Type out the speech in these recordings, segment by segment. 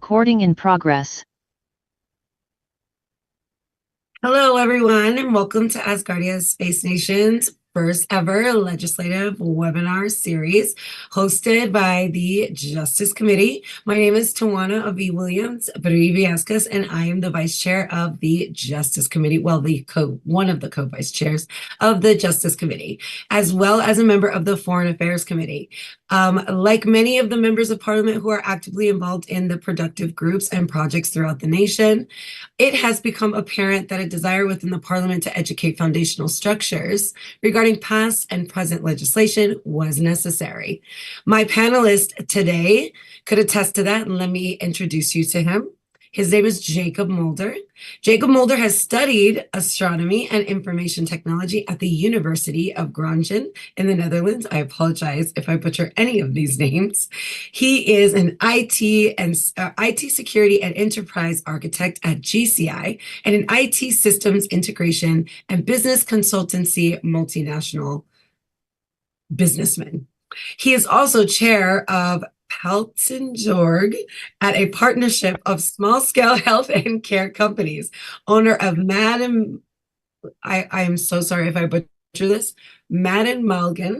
Recording in progress. Hello, everyone, and welcome to Asgardia Space Nation's first ever legislative webinar series hosted by the Justice Committee. My name is Tawana of E. Williams, Briviascas, and I am the Vice Chair of the Justice Committee, well, one of the co-vice chairs of the Justice Committee, as well as a member of the Foreign Affairs Committee. Like many of the members of Parliament who are actively involved in the productive groups and projects throughout the nation, it has become apparent that a desire within the Parliament to educate foundational structures regarding past and present legislation was necessary. My panelist today could attest to that, and let me introduce you to him. His name is Jacob Mulder. Jacob Mulder has studied astronomy and information technology at the University of Groningen in the Netherlands. I apologize if I butcher any of these names. He is an IT security and enterprise architect at GCI and an IT systems integration and business consultancy multinational businessman. He is also chair of Paltzenjorg at a partnership of small-scale health and care companies, owner of Madden, I am so sorry if I butcher this, Madden Malgan,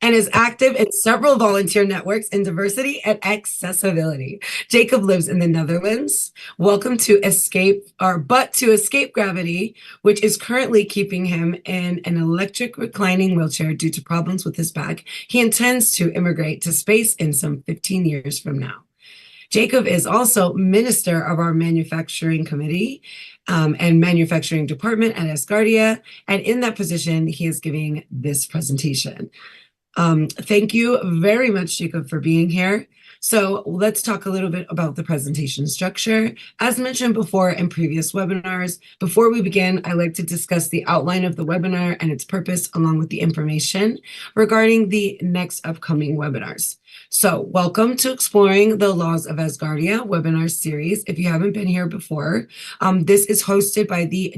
and is active in several volunteer networks in diversity and accessibility. Jacob lives in the Netherlands. Welcome to escape gravity, which is currently keeping him in an electric reclining wheelchair due to problems with his back. He intends to immigrate to space in some 15 years from now. Jacob is also Minister of our Manufacturing Committee and Manufacturing Department at Asgardia, and in that position, he is giving this presentation. Thank you very much, Jacob, for being here. So let's talk a little bit about the presentation structure. As mentioned before in previous webinars, before we begin, I like to discuss the outline of the webinar and its purpose, along with the information regarding the next upcoming webinars. So welcome to Exploring the Laws of Asgardia webinar series. If you haven't been here before, this is hosted by the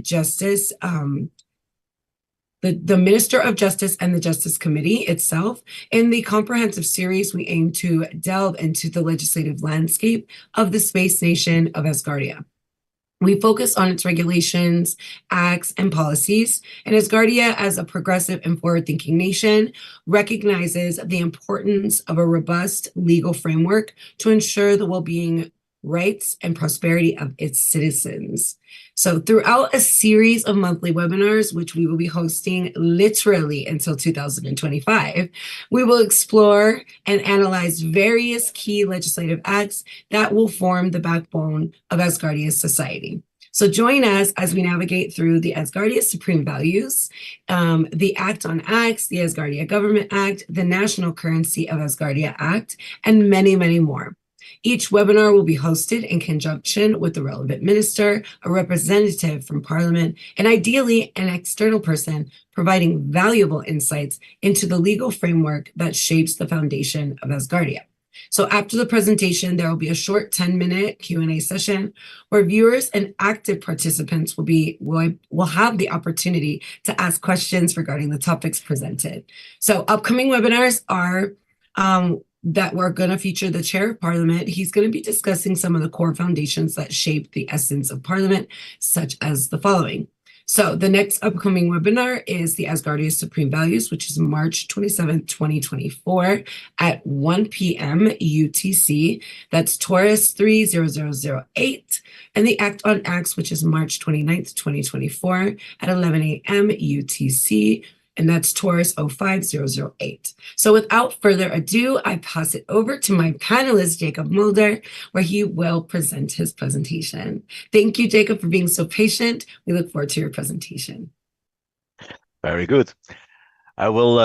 Minister of Justice and the Justice Committee itself. In the comprehensive series, we aim to delve into the legislative landscape of the space nation of Asgardia. We focus on its regulations, acts, and policies, and Asgardia, as a progressive and forward-thinking nation, recognizes the importance of a robust legal framework to ensure the well-being, rights, and prosperity of its citizens. So throughout a series of monthly webinars, which we will be hosting literally until 2025, we will explore and analyze various key legislative acts that will form the backbone of Asgardia's society. So join us as we navigate through the Asgardia Supreme Values, the Act on Acts, the Asgardia Government Act, the National Currency of Asgardia Act, and many, many more. Each webinar will be hosted in conjunction with the relevant minister, a representative from Parliament, and ideally an external person providing valuable insights into the legal framework that shapes the foundation of Asgardia. So after the presentation, there will be a short 10-minute Q&A session where viewers and active participants will have the opportunity to ask questions regarding the topics presented. So upcoming webinars are that we're going to feature the chair of Parliament. He's going to be discussing some of the core foundations that shape the essence of Parliament, such as the following. So the next upcoming webinar is the Asgardia Supreme Values, which is March 27th, 2024 at 1 p.m. UTC. That's Taurus 30008. And the Act on Acts, which is March 29th, 2024 at 11 a.m. UTC. And that's Taurus 05008. So without further ado, I pass it over to my panelist, Jacob Mulder, where he will present his presentation. Thank you, Jacob, for being so patient. We look forward to your presentation. Very good. I will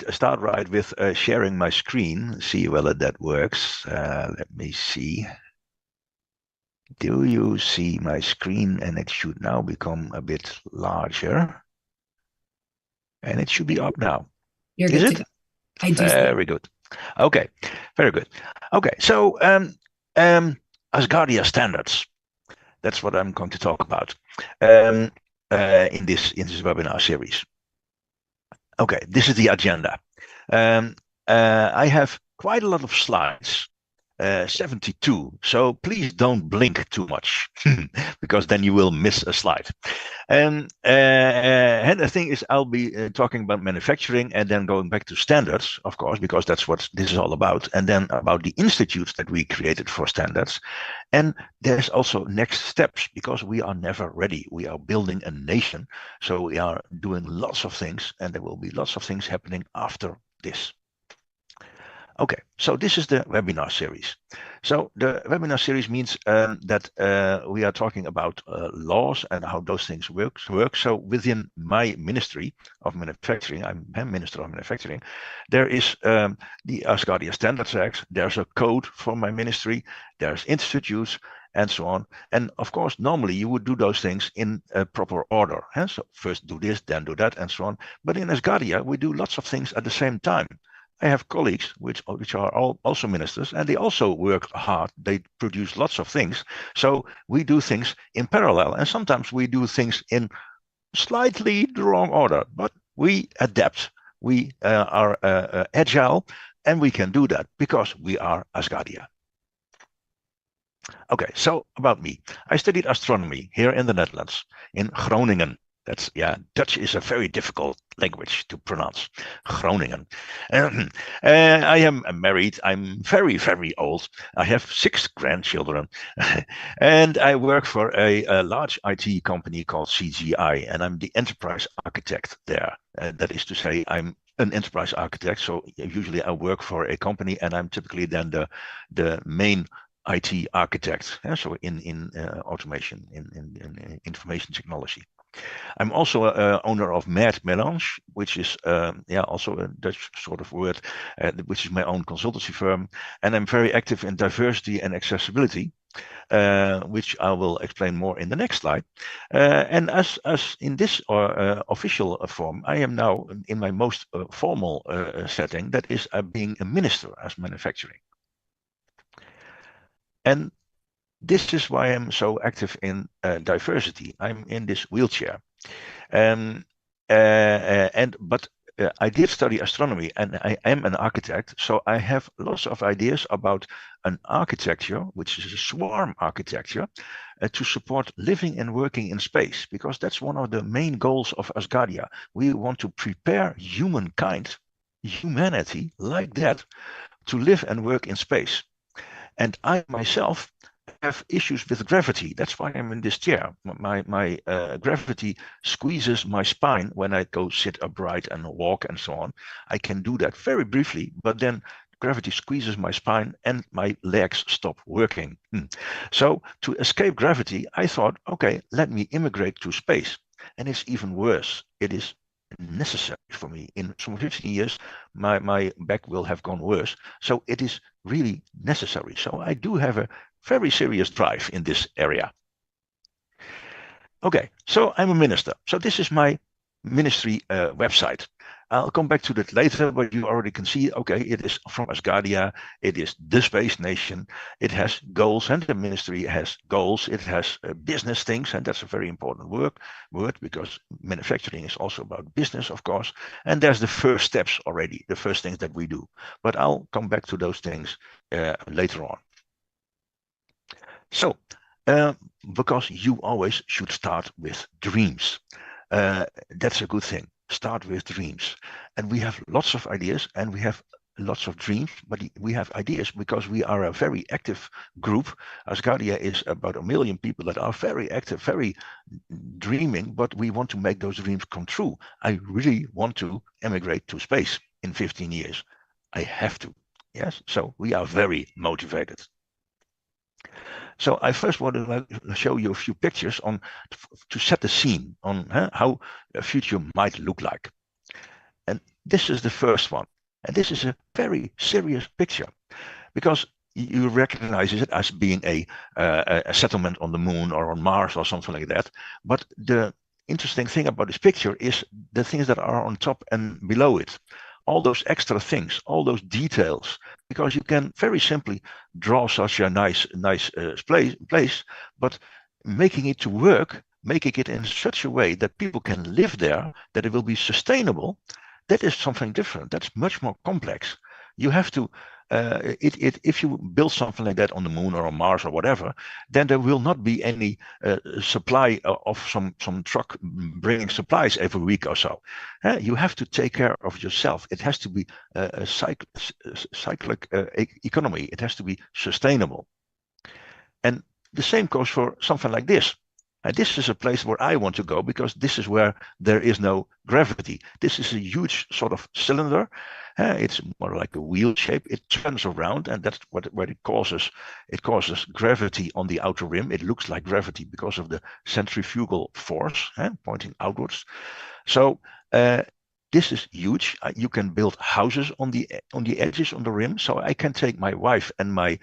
start right with sharing my screen, see whether that works. Let me see. Do you see my screen? And it should now become a bit larger. And it should be up now. You're good to go. I do. Very good. Okay, very good. Okay, so Asgardia standards. That's what I'm going to talk about in this webinar series. Okay, this is the agenda. I have quite a lot of slides 72. So please don't blink too much because then you will miss a slide. And the thing is, I'll be talking about manufacturing and then going back to standards, of course, because that's what this is all about. And then about the institutes that we created for standards. And there's also next steps because we are never ready. We are building a nation. So we are doing lots of things and there will be lots of things happening after this. Okay, so this is the webinar series. So the webinar series means that we are talking about laws and how those things work. So within my ministry of manufacturing, I'm Minister of Manufacturing, there is the Asgardia Standards Act, there's a code for my ministry, there's institutes, and so on. And of course, normally you would do those things in a proper order. So first do this, then do that, and so on. But in Asgardia, we do lots of things at the same time. I have colleagues which are also ministers, and they also work hard. They produce lots of things. So we do things in parallel, and sometimes we do things in slightly the wrong order, but we adapt. We are agile, and we can do that because we are Asgardia. Okay, so about me. I studied astronomy here in the Netherlands, in Groningen. That's, yeah, Dutch is a very difficult language to pronounce. Groningen. I am married. I'm very, very old. I have 6 grandchildren. And I work for a large IT company called CGI, and I'm the enterprise architect there. That is to say, I'm an enterprise architect. So usually I work for a company, and I'm typically then the main IT architect. So in automation, in information technology. I'm also owner of Mert Melange, which is also a Dutch sort of word, which is my own consultancy firm. And I'm very active in diversity and accessibility, which I will explain more in the next slide. And as in this official form, I am now in my most formal setting, that is being a minister as manufacturing. And this is why I'm so active in diversity. I'm in this wheelchair. But I did study astronomy and I am an architect. So I have lots of ideas about an architecture, which is a swarm architecture, to support living and working in space, because that's one of the main goals of Asgardia. We want to prepare humanity like that, to live and work in space. And I myself have issues with gravity. That's why I'm in this chair. My gravity squeezes my spine when I go sit upright and walk and so on. I can do that very briefly, but then gravity squeezes my spine and my legs stop working. So to escape gravity, I thought, okay, let me immigrate to space. And it's even worse. It is necessary for me. In some 15 years, my back will have gone worse. So it is really necessary. So I do have a very serious drive in this area. Okay, so I'm a minister. So this is my ministry website. I'll come back to that later, but you already can see, okay, it is from Asgardia. It is the space nation. It has goals, and the ministry has goals. It has business things, and that's a very important word because manufacturing is also about business, of course. And there's the first steps already, the first things that we do. But I'll come back to those things later on. So, because you always should start with dreams. That's a good thing. Start with dreams. And we have lots of ideas and we have lots of dreams, but we have ideas because we are a very active group. Asgardia is about 1 million people that are very active, very dreaming, but we want to make those dreams come true. I really want to emigrate to space in 15 years. I have to. Yes. So we are very motivated. So I first want to show you a few pictures to set the scene on how a future might look like. And this is the first one. And this is a very serious picture because you recognize it as being a settlement on the moon or on Mars or something like that. But the interesting thing about this picture is the things that are on top and below it. All those extra things, all those details, because you can very simply draw such a nice place, but making it to work, making it in such a way that people can live there, that it will be sustainable, that is something different. That's much more complex. You have to if you build something like that on the moon or on Mars or whatever, then there will not be any supply of some truck bringing supplies every week or so. You have to take care of yourself. It has to be a cyclic economy. It has to be sustainable. And the same goes for something like this. And this is a place where I want to go because this is where there is no gravity. This is a huge sort of cylinder. It's more like a wheel shape. It turns around, and that's what it causes. It causes gravity on the outer rim. It looks like gravity because of the centrifugal force pointing outwards. So this is huge. You can build houses on the edges on the rim. So I can take my wife and my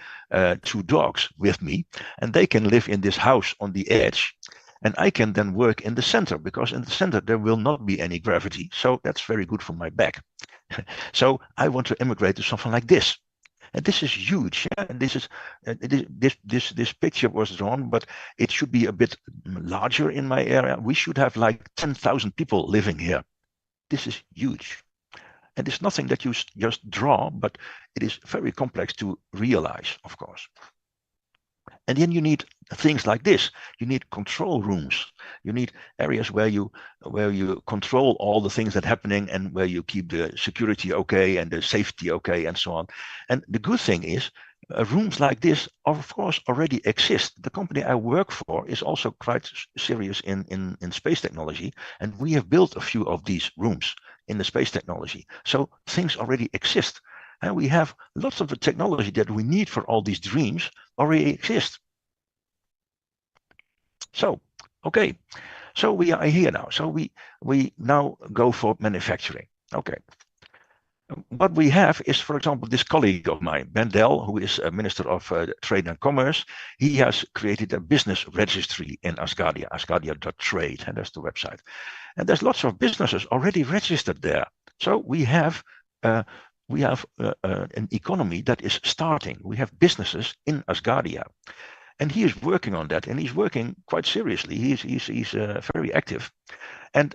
two dogs with me, and they can live in this house on the edge. And I can then work in the center because in the center there will not be any gravity. So that's very good for my back. So I want to immigrate to something like this. And this is huge. Yeah? And this picture was drawn, but it should be a bit larger in my area. We should have like 10,000 people living here. This is huge. And it's nothing that you just draw, but it is very complex to realize, of course. And then you need things like this. You need control rooms. You need areas where you control all the things that are happening and where you keep the security okay and the safety okay and so on. And the good thing is rooms like this, of course, already exist. The company I work for is also quite serious in space technology, and we have built a few of these rooms in the space technology. So things already exist. And we have lots of the technology that we need for all these dreams already exist. So, okay, so we are here now. So we now go for manufacturing. Okay. What we have is, for example, this colleague of mine, Ben Dell, who is a Minister of Trade and Commerce. He has created a business registry in Asgardia, asgardia.trade, and that's the website. And there's lots of businesses already registered there. So we have an economy that is starting. We have businesses in Asgardia. And he is working on that, and he's working quite seriously. He's very active. And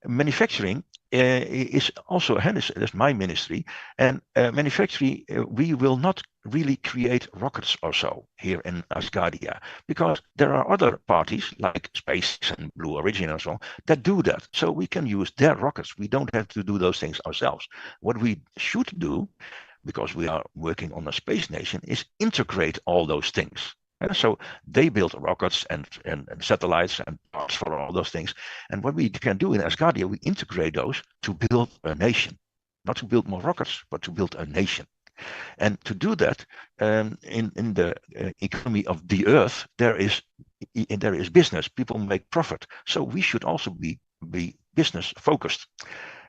manufacturing is also, that's my ministry. And manufacturing, we will not really create rockets or so here in Asgardia, because there are other parties like SpaceX and Blue Origin and so on that do that. So we can use their rockets. We don't have to do those things ourselves. What we should do, because we are working on a space nation, is integrate all those things. So they build rockets and satellites and parts for all those things. And what we can do in Asgardia, we integrate those to build a nation. Not to build more rockets, but to build a nation. And to do that, in the economy of the Earth, there is business. People make profit. So we should also be business focused.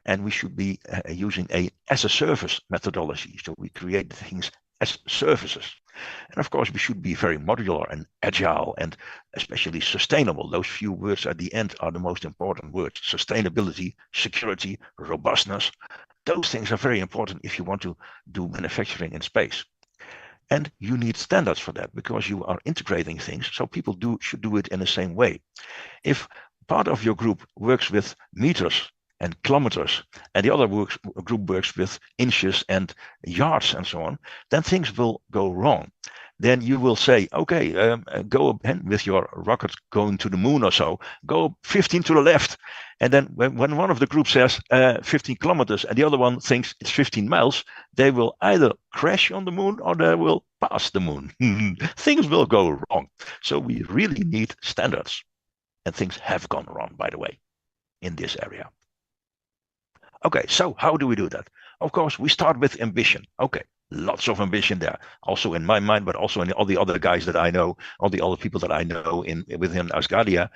And we should be using a as a service methodology. So we create things as services. And of course, we should be very modular and agile and especially sustainable. Those few words at the end are the most important words. Sustainability, security, robustness. Those things are very important if you want to do manufacturing in space. And you need standards for that because you are integrating things. So people should do it in the same way. If part of your group works with meters and kilometers, and the other group works with inches and yards and so on, then things will go wrong. Then you will say, okay, go with your rocket going to the moon or so, go 15 to the left. And then when one of the groups says 15 kilometers and the other one thinks it's 15 miles, they will either crash on the moon or they will pass the moon. Things will go wrong. So we really need standards. And things have gone wrong, by the way, in this area. Okay, so how do we do that? Of course, we start with ambition. Okay, lots of ambition there, also in my mind, but also in all the other guys that I know, all the other people that I know within Asgardia,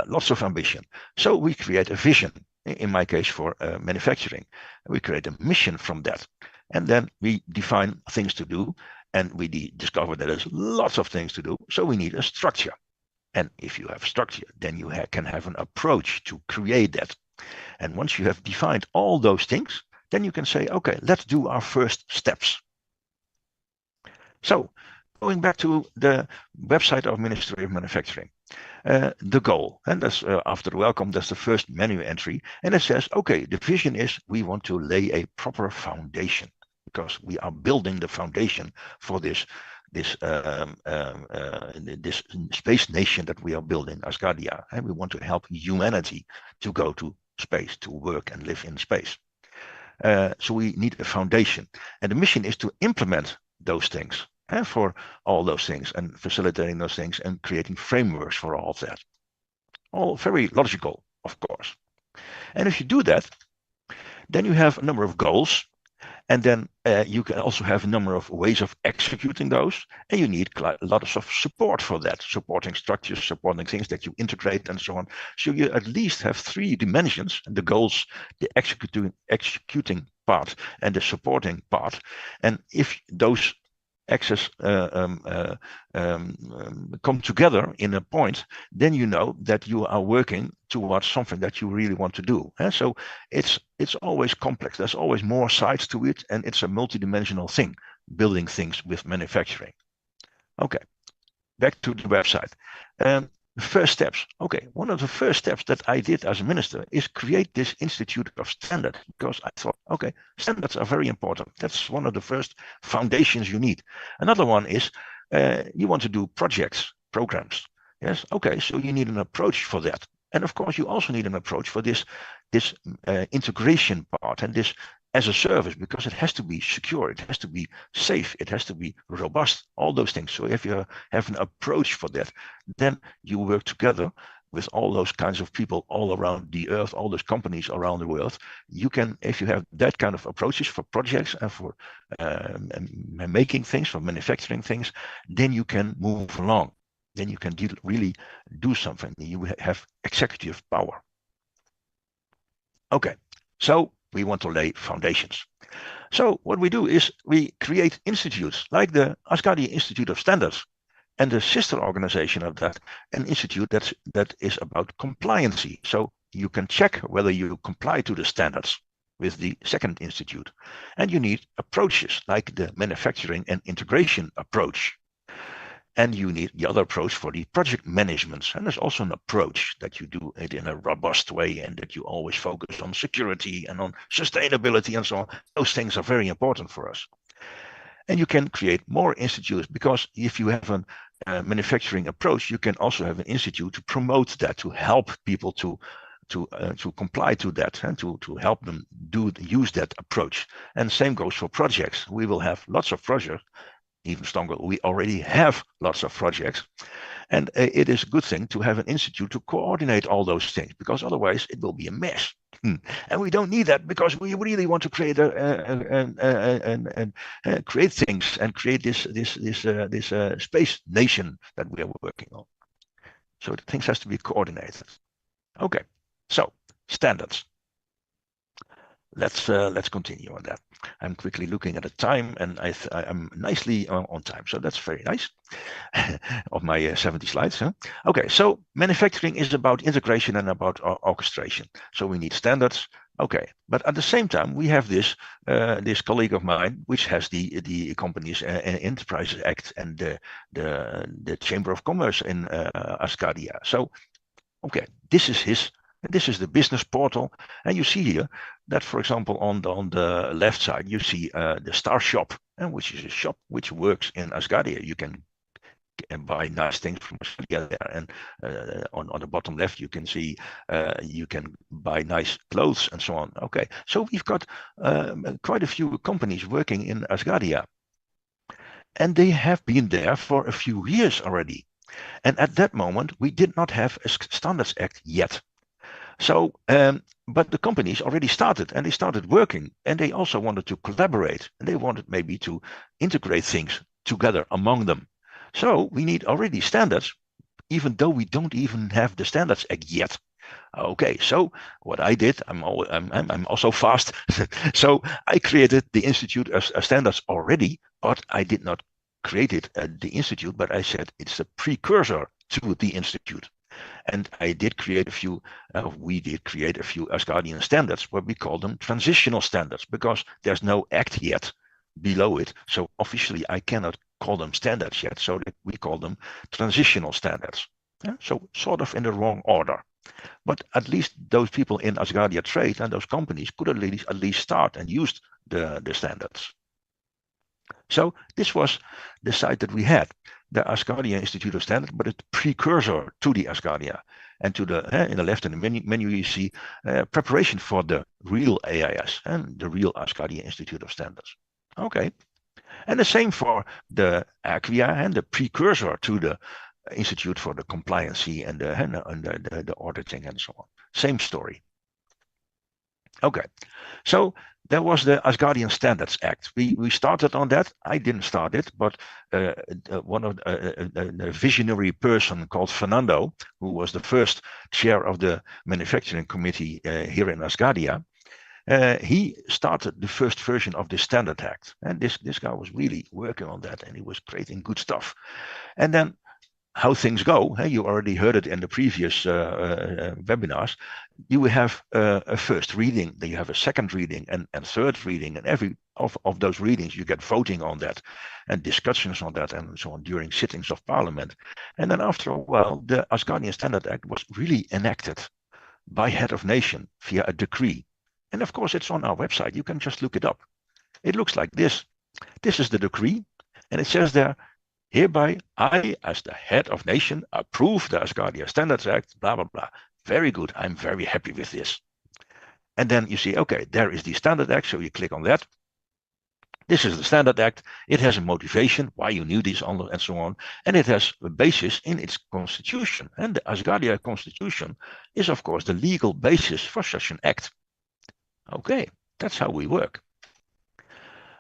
lots of ambition. So we create a vision, in my case for manufacturing. We create a mission from that. And then we define things to do, and we discover that there's lots of things to do, so we need a structure. And if you have structure, then you can have an approach to create that. And once you have defined all those things, then you can say, okay, let's do our first steps. So going back to the website of Ministry of Manufacturing, the goal, and that's after the welcome, that's the first menu entry. And it says, okay, the vision is we want to lay a proper foundation. because we are building the foundation for this space nation that we are building, Asgardia, and we want to help humanity to go to space, to work and live in space. So we need a foundation, and the mission is to implement those things, for all those things, and facilitating those things and creating frameworks for all of that. All very logical, of course. And if you do that, then you have a number of goals, and then you can also have a number of ways of executing those, and you need a lot of support for that, supporting structures, supporting things that you integrate, and so on. So you at least have 3 dimensions: the goals, the executing part, and the supporting part. And if those axes come together in a point, then you know that you are working towards something that you really want to do. And so it's always complex. There's always more sides to it, and it's a multidimensional thing, building things with manufacturing. Okay, back to the website. First steps. Okay, one of the first steps that I did as a minister is create this Institute of Standards, because I thought, okay, standards are very important. That's one of the first foundations you need. Another one is you want to do projects, programs. Yes, okay, so you need an approach for that. And of course, you also need an approach for this integration part and this as a service, because it has to be secure, it has to be safe, it has to be robust, all those things. So if you have an approach for that, then you work together with all those kinds of people all around the earth, all those companies around the world. You can, if you have that kind of approaches for projects and for making things, for manufacturing things, then you can move along. Then you can really do something. You have executive power. Okay, so we want to lay foundations. So what we do is we create institutes like the Asgardia Institute of Standards, and the sister organization of that, an institute that is about compliancy. So you can check whether you comply to the standards with the second institute. And you need approaches like the manufacturing and integration approach. And you need the other approach for the project management. And there's also an approach that you do it in a robust way, and that you always focus on security and on sustainability and so on. Those things are very important for us. And you can create more institutes, because if you have a manufacturing approach, you can also have an institute to promote that, to help people to comply to that, and to help them use that approach. And same goes for projects. We will have lots of projects. Even stronger, we already have lots of projects, and it is a good thing to have an institute to coordinate all those things, because otherwise it will be a mess. And we don't need that, because we really want to create create things and create this space nation that we are working on. So the things has to be coordinated. Okay, so standards. Let's continue on that. I'm quickly looking at the time, and I'm nicely on time, so that's very nice. Of my 70 slides. Huh? Okay, so manufacturing is about integration and about orchestration. So we need standards. Okay, but at the same time, we have this colleague of mine, which has the Companies and Enterprises Act and the Chamber of Commerce in Asgardia. So, okay, this is the business portal, and you see here that, for example, on the left side, you see the Star Shop, which is a shop which works in Asgardia. You can buy nice things from Asgardia there, and on the bottom left, you can see you can buy nice clothes and so on. Okay, so we've got quite a few companies working in Asgardia, and they have been there for a few years already. And at that moment, we did not have a Standards Act yet. So, but the companies already started, and they started working, and they also wanted to collaborate, and they wanted maybe to integrate things together among them. So we need already standards, even though we don't even have the Standards Act yet. Okay, so what I did, I'm also fast. So I created the Institute of Standards already, but I did not create it at the Institute, but I said it's a precursor to the Institute. And I did create a few, we did create a few Asgardian standards, where we call them transitional standards, because there's no act yet below it. So officially, I cannot call them standards yet. So that we call them transitional standards. Yeah? So sort of in the wrong order. But at least those people in Asgardia trade and those companies could at least start and use the standards. So this was the site that we had, the Asgardia Institute of Standards, but it's precursor to the Asgardia. And to the in the left in the menu you see preparation for the real AIS and the real Asgardia Institute of Standards. Okay, and the same for the Acquia and the precursor to the Institute for the Compliancy and the auditing and so on. Same story. Okay, so there was the Asgardian Standards Act. We started on that. I didn't start it, but one of a visionary person called Fernando, who was the first chair of the manufacturing committee here in Asgardia, he started the first version of the Standard Act. And this guy was really working on that, and he was creating good stuff. And then how things go, you already heard it in the previous webinars, you have a first reading, then you have a second reading and third reading, and every of those readings you get voting on that and discussions on that and so on during sittings of parliament. And then after a while, the Asgardian Standard Act was really enacted by head of nation via a decree. And of course, it's on our website. You can just look it up. It looks like this. This is the decree, and it says there, hereby, I, as the head of nation, approve the Asgardia Standards Act, blah, blah, blah. Very good. I'm very happy with this. And then you see, okay, there is the Standard Act. So you click on that. This is the Standard Act. It has a motivation, why you need this, and so on. And it has a basis in its constitution. And the Asgardia constitution is, of course, the legal basis for such an act. Okay, that's how we work.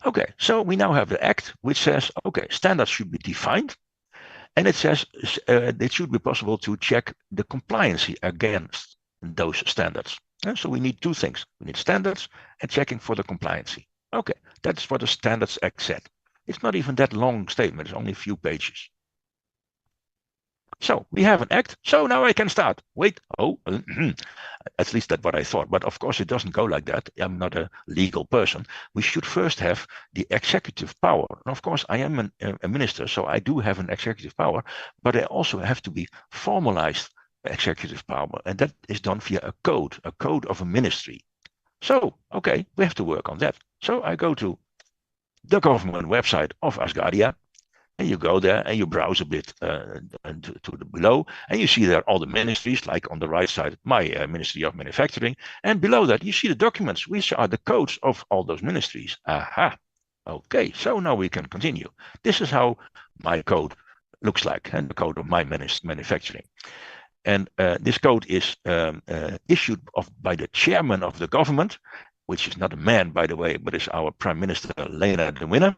Okay, so we now have the act which says, okay, standards should be defined. And it says it should be possible to check the compliancy against those standards. And so we need two things. We need standards and checking for the compliancy. Okay, that's what the Standards Act said. It's not even that long statement. It's only a few pages. So we have an act. So now I can start. Wait. Oh, at least that's what I thought. But of course, it doesn't go like that. I'm not a legal person. We should first have the executive power. And of course, I am a minister, so I do have an executive power. But I also have to be formalized executive power. And that is done via a code of a ministry. So, okay, we have to work on that. So I go to the government website of Asgardia. And you go there and you browse a bit to the below, and you see there all the ministries, like on the right side, my Ministry of Manufacturing. And below that, you see the documents, which are the codes of all those ministries. Aha. Okay, so now we can continue. This is how my code looks like, and the code of my manufacturing. And this code is issued by the chairman of the government, which is not a man, by the way, but is our Prime Minister, Lena de Winne.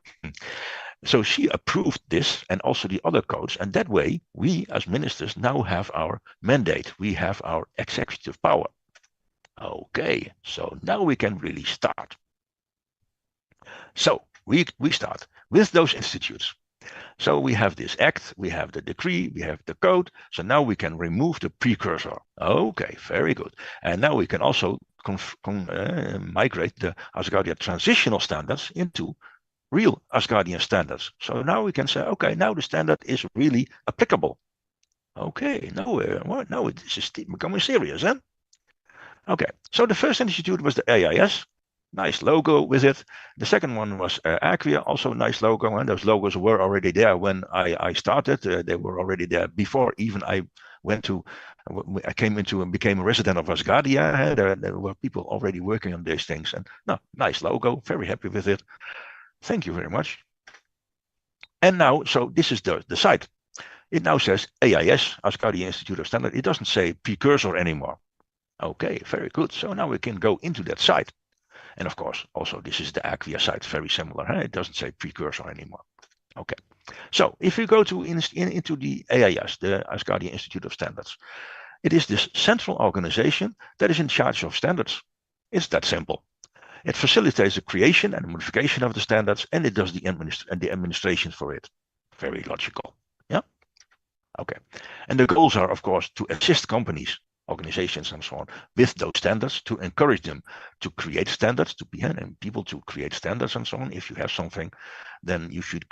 So she approved this and also the other codes. And that way, we as ministers now have our mandate. We have our executive power. Okay, so now we can really start. So we start with those institutes. So we have this act, we have the decree, we have the code. So now we can remove the precursor. Okay, very good. And now we can also migrate the Asgardia transitional standards into real Asgardian standards. So now we can say, okay, now the standard is really applicable. Okay, now this is becoming serious, huh? Okay, so the first institute was the AIS. Nice logo with it. The second one was Acquia, also nice logo, and those logos were already there when I started. They were already there before even I came into and became a resident of Asgardia. There were people already working on these things, and no, nice logo. Very happy with it. Thank you very much. And now, so this is the site. It now says AIS, Asgardia Institute of Standards. It doesn't say precursor anymore. Okay, very good. So now we can go into that site. And of course, also this is the Acquia site, very similar. Huh? It doesn't say precursor anymore. Okay. So if you go into the AIS, the Asgardia Institute of Standards, it is this central organization that is in charge of standards. It's that simple. It facilitates the creation and modification of the standards, and it does the administration for it. Very logical. Yeah. Okay. And the goals are, of course, to assist companies organizations and so on with those standards, to encourage them to create standards, to be and people to create standards and so on. If you have something, then you should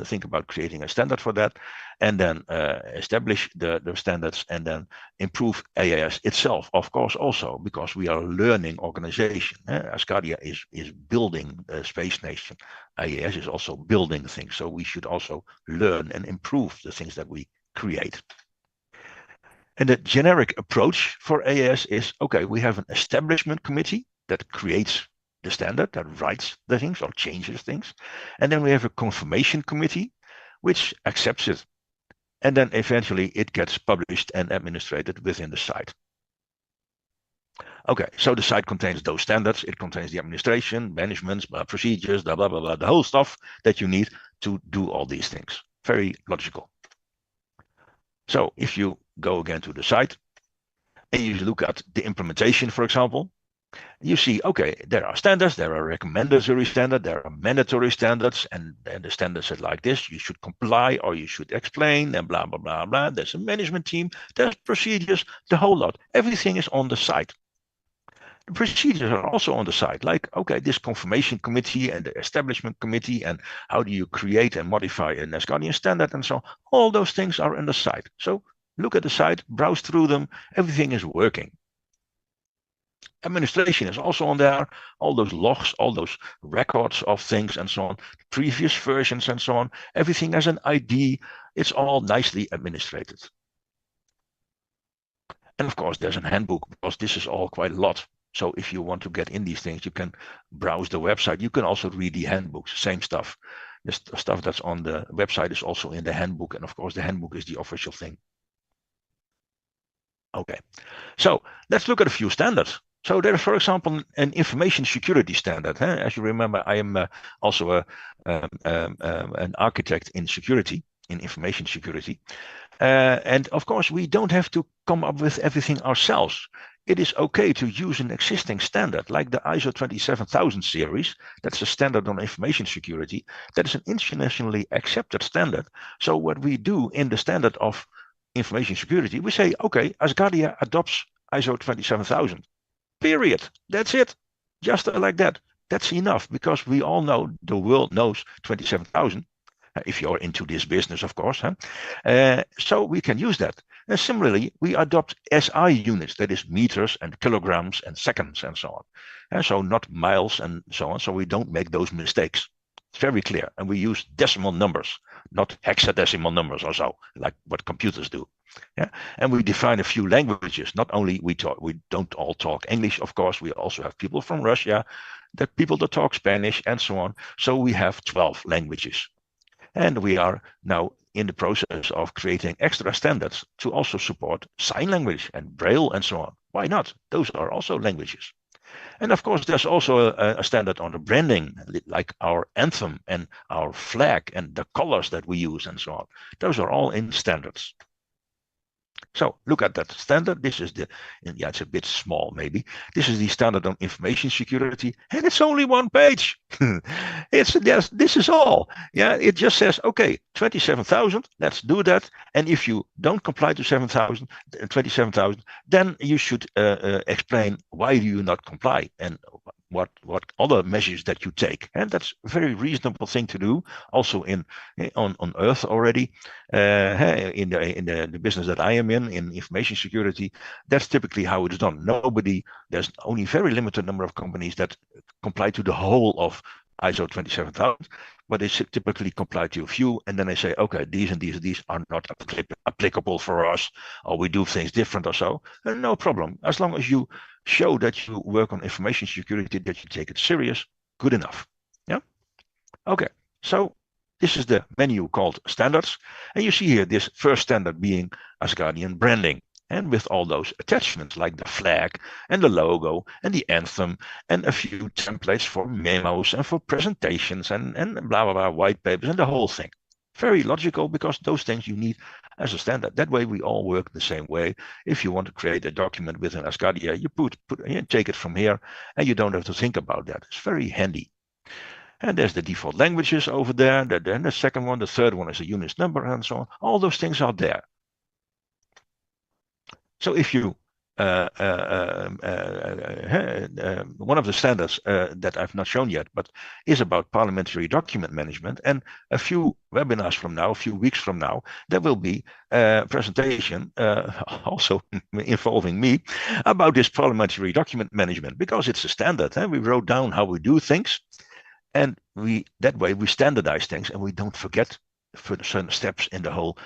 think about creating a standard for that, and then establish the standards, and then improve AAS itself, of course, also because we are a learning organization. Asgardia is building a space nation. AAS is also building things, so we should also learn and improve the things that we create. And the generic approach for AAS is, okay, we have an establishment committee that creates the standard, that writes the things or changes things. And then we have a confirmation committee, which accepts it. And then eventually it gets published and administrated within the site. Okay, so the site contains those standards. It contains the administration, management, procedures, blah, blah, blah, blah, the whole stuff that you need to do all these things. Very logical. So if you go again to the site and you look at the implementation, for example, you see, okay, there are standards, there are recommendatory standards, there are mandatory standards, and the standards are like this: you should comply or you should explain, and blah, blah, blah, blah. There's a management team, there's procedures, the whole lot. Everything is on the site. The procedures are also on the site, like, okay, this confirmation committee and the establishment committee, and how do you create and modify an Asgardian standard and so on. All those things are on the site. So look at the site, browse through them, everything is working. Administration is also on there, all those logs, all those records of things and so on, previous versions and so on. Everything has an ID. It's all nicely administrated. And of course, there's a handbook, because this is all quite a lot. So if you want to get in these things, you can browse the website. You can also read the handbooks, same stuff. The stuff that's on the website is also in the handbook. And of course, the handbook is the official thing. Okay, so let's look at a few standards. So there's, for example, an information security standard. As you remember, I am also an architect in security, in information security. And of course, we don't have to come up with everything ourselves. It is okay to use an existing standard, like the ISO 27000 series. That's a standard on information security. That is an internationally accepted standard. So what we do in the standard of information security, we say, okay, Asgardia adopts ISO 27000. Period. That's it. Just like that. That's enough, because we all know, the world knows 27000. If you're into this business, of course. So we can use that. And similarly, we adopt SI units, that is meters and kilograms and seconds and so on. And so not miles and so on. So we don't make those mistakes. It's very clear. And we use decimal numbers, not hexadecimal numbers or so, like what computers do. Yeah, and we define a few languages. Not only we don't all talk English, of course. We also have people from Russia, the people that talk Spanish, and so on. So we have 12 languages. And we are now in the process of creating extra standards to also support sign language and Braille and so on. Why not? Those are also languages. And of course, there's also a standard on the branding, like our anthem and our flag and the colors that we use and so on. Those are all in standards. So look at that standard. This is it's a bit small maybe. This is the standard on information security, and it's only one page. This is all. Yeah, it just says, okay, 27,000, let's do that. And if you don't comply to 27,000, then you should explain why do you not comply and what other measures that you take. And that's a very reasonable thing to do, also on Earth already. In the business that I am in information security, that's typically how it's done. There's only very limited number of companies that comply to the whole of ISO 27000, but they typically comply to a few, and then they say, okay, these and these are not applicable for us, or we do things different or so. And no problem, as long as you show that you work on information security, that you take it serious, good enough. Yeah. Okay. So this is the menu called standards, and you see here this first standard being Asgardian branding, and with all those attachments like the flag and the logo and the anthem and a few templates for memos and for presentations and blah blah blah, white papers and the whole thing. Very logical, because those things you need as a standard. That way we all work the same way. If you want to create a document with an Asgardia, you take it from here, and you don't have to think about that. It's very handy. And there's the default languages over there. Then the second one, the third one is a units number and so on. All those things are there. So if you one of the standards that I've not shown yet, but is about parliamentary document management. And a few webinars from now, a few weeks from now, there will be a presentation also involving me about this parliamentary document management, because it's a standard. We wrote down how we do things, and that way we standardize things, and we don't forget for certain steps in the whole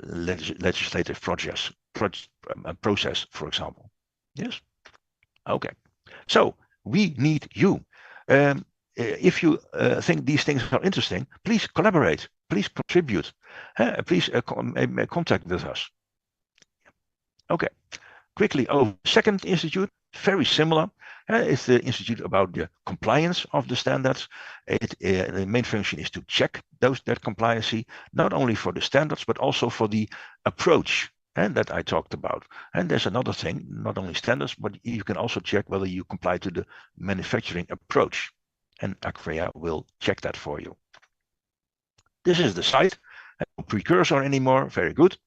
legislative process, for example. Yes. Okay. So we need you. If you think these things are interesting, please collaborate. Please contribute. Please contact with us. Okay. Quickly over the second institute, very similar. It's the institute about the compliance of the standards. The main function is to check that compliancy, not only for the standards, but also for the approach that I talked about. And there's another thing, not only standards, but you can also check whether you comply to the manufacturing approach. And Acquia will check that for you. This is the site. No precursor anymore. Very good.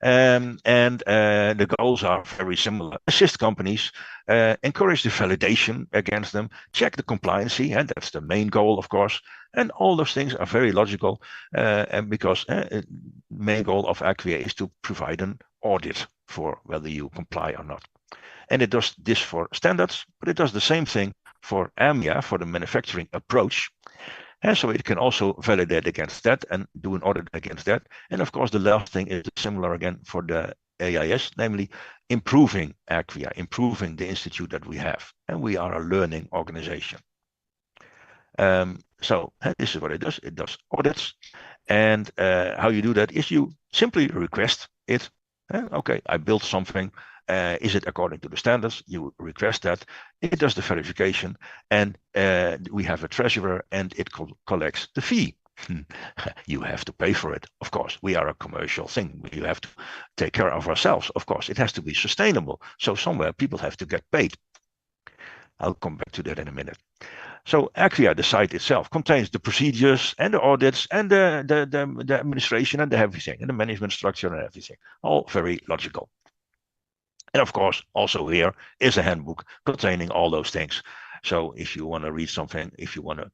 And the goals are very similar. Assist companies, encourage the validation against them, check the compliancy, and that's the main goal, of course. And all those things are very logical, and because the main goal of Acquia is to provide an audit for whether you comply or not. And it does this for standards, but it does the same thing for AMIA, for the manufacturing approach. And so it can also validate against that and do an audit against that. And of course, the last thing is similar again for the AIS, namely improving Acquia, improving the institute that we have. And we are a learning organization. So this is what it does. It does audits. And how you do that is you simply request it. Okay, I built something. Is it according to the standards? You request that. It does the verification, and we have a treasurer, and it collects the fee. You have to pay for it, of course. We are a commercial thing. We have to take care of ourselves, of course. It has to be sustainable. So somewhere people have to get paid. I'll come back to that in a minute. So Acquia, the site itself, contains the procedures and the audits and the administration and everything, and the management structure and everything. All very logical. And of course, also here is a handbook containing all those things. So if you want to read something, if you want to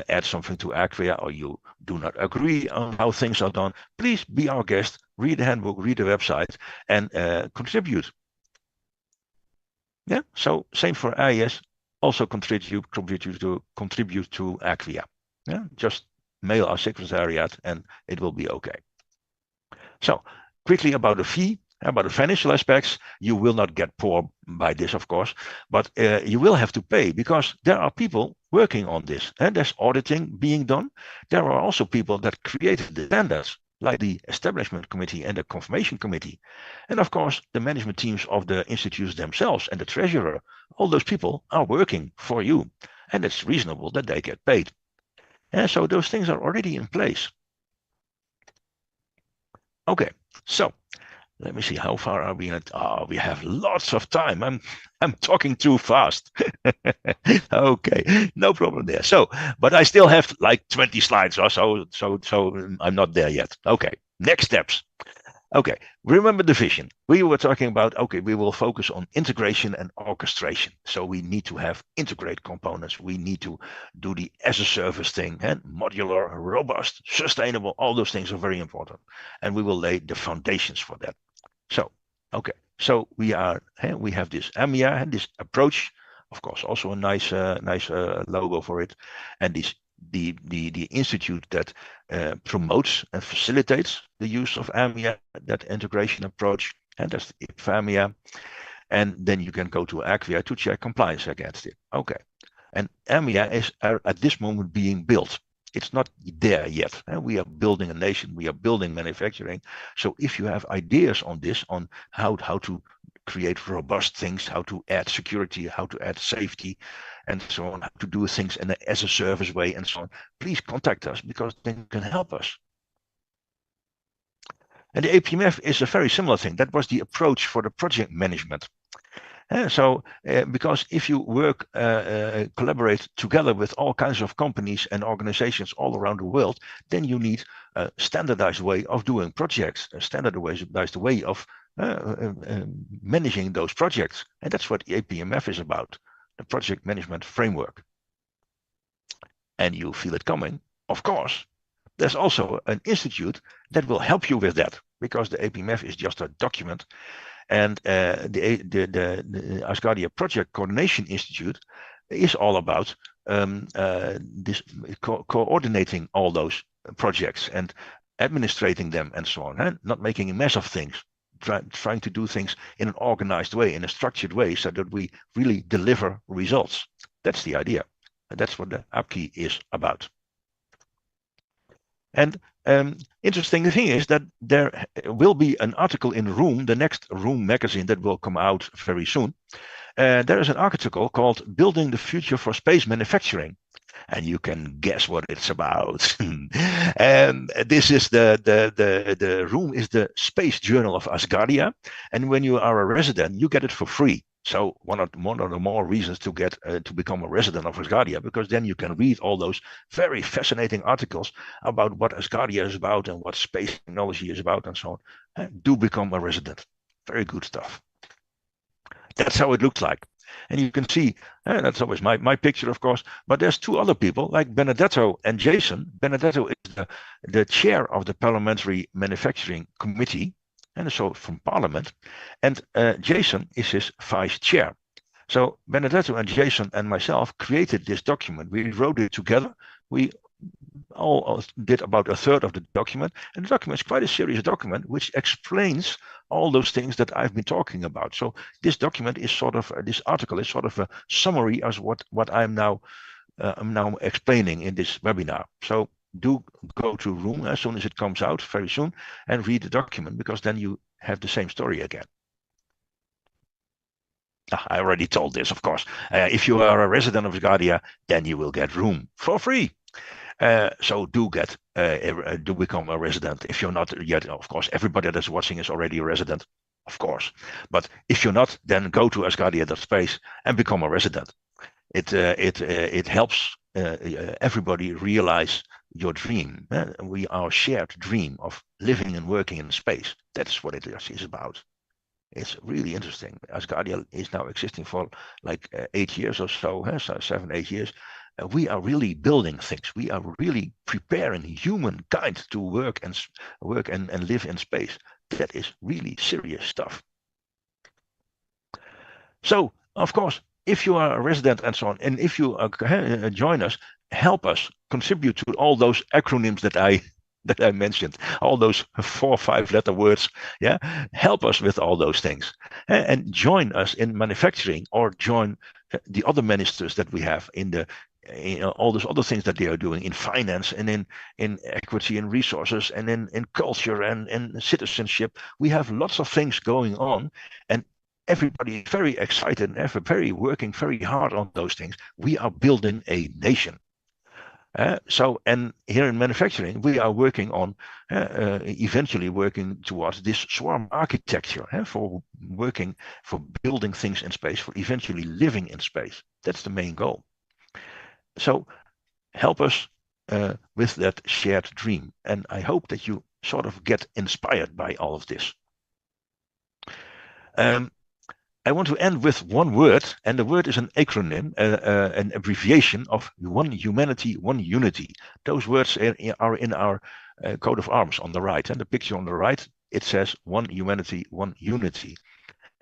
add something to Acquia, or you do not agree on how things are done, please be our guest, read the handbook, read the website, and contribute. Yeah, so same for Aries, also contribute to Acquia. Yeah, just mail our secretariat and it will be okay. So quickly about the fee. About the financial aspects, you will not get poor by this, of course, but you will have to pay because there are people working on this, and there's auditing being done. There are also people that created the standards, like the establishment committee and the confirmation committee. And of course, the management teams of the institutes themselves and the treasurer, all those people are working for you, and it's reasonable that they get paid. And so those things are already in place. Okay, so let me see, how far are we in it? Oh, we have lots of time. I'm talking too fast. Okay, no problem there. So, but I still have like 20 slides or so, so I'm not there yet. Okay, next steps. Okay, remember the vision. We were talking about, okay, we will focus on integration and orchestration. So we need to have integrate components. We need to do the as a service thing, and modular, robust, sustainable, all those things are very important. And we will lay the foundations for that. So, okay, so we have this AMIA and this approach, of course, also a nice logo for it, and this the institute that promotes and facilitates the use of AMIA, that integration approach, and that's AMIA. And then you can go to Acquia to check compliance against it. Okay, and AMIA is at this moment being built. It's not there yet. We are building a nation. We are building manufacturing. So if you have ideas on this, on how to create robust things, how to add security, how to add safety, and so on, how to do things in as a service way, and so on, please contact us, because then you can help us. And the APMF is a very similar thing. That was the approach for the project management. So, because if you work, collaborate together with all kinds of companies and organizations all around the world, then you need a standardized way of doing projects, a standardized way of managing those projects. And that's what the APMF is about, the project management framework. And you feel it coming, of course. There's also an institute that will help you with that, because the APMF is just a document. And the Asgardia Project Coordination Institute is all about this coordinating all those projects and administrating them and so on, not making a mess of things, trying to do things in an organized way, in a structured way, so that we really deliver results. That's the idea. And that's what the APKI is about. And interesting thing is that there will be an article in Room, the next Room magazine that will come out very soon. There is an article called Building the Future for Space Manufacturing. And you can guess what it's about. And this is the Room is the space journal of Asgardia. And when you are a resident, you get it for free. So one of the more reasons to get to become a resident of Asgardia, because then you can read all those very fascinating articles about what Asgardia is about and what space technology is about and so on. Do become a resident. Very good stuff. That's how it looks like. And you can see, that's always my picture, of course, but there's two other people like Benedetto and Jason. Benedetto is the chair of the Parliamentary Manufacturing Committee, and so from Parliament, and Jason is his vice chair. So Benedetto and Jason and myself created this document. We wrote it together. We all did about a third of the document, and the document is quite a serious document which explains all those things that I've been talking about. So this document is sort of this article is sort of a summary as what I'm now explaining in this webinar. So do go to Room as soon as it comes out very soon and read the document, because then you have the same story again. I already told this, of course. If you are a resident of Asgardia, then you will get Room for free. So do become a resident. If you're not yet, of course, everybody that's watching is already a resident, of course. But if you're not, then go to Asgardia.space and become a resident. It helps everybody realize your dream. Our shared dream of living and working in space. That's what it is about. It's really interesting. Asgardia is now existing for like 8 years or so, 7, 8 years. We are really building things. We are really preparing humankind to work and live in space. That is really serious stuff. So, of course, if you are a resident and so on, and if you join us, help us contribute to all those acronyms that I mentioned, all those 4 or 5 letter words. Yeah, help us with all those things, and join us in manufacturing, or join the other ministers that we have in the all those other things that they are doing in finance and in equity and resources and in culture and in citizenship. We have lots of things going on, and everybody is very excited and working very hard on those things. We are building a nation. And here in manufacturing, we are working on eventually working towards this swarm architecture, for building things in space, for eventually living in space. That's the main goal. So help us with that shared dream. And I hope that you sort of get inspired by all of this. I want to end with one word, and the word is an acronym, an abbreviation of One Humanity, One Unity. Those words are in our coat of arms on the right, and the picture on the right, it says One Humanity, One Unity.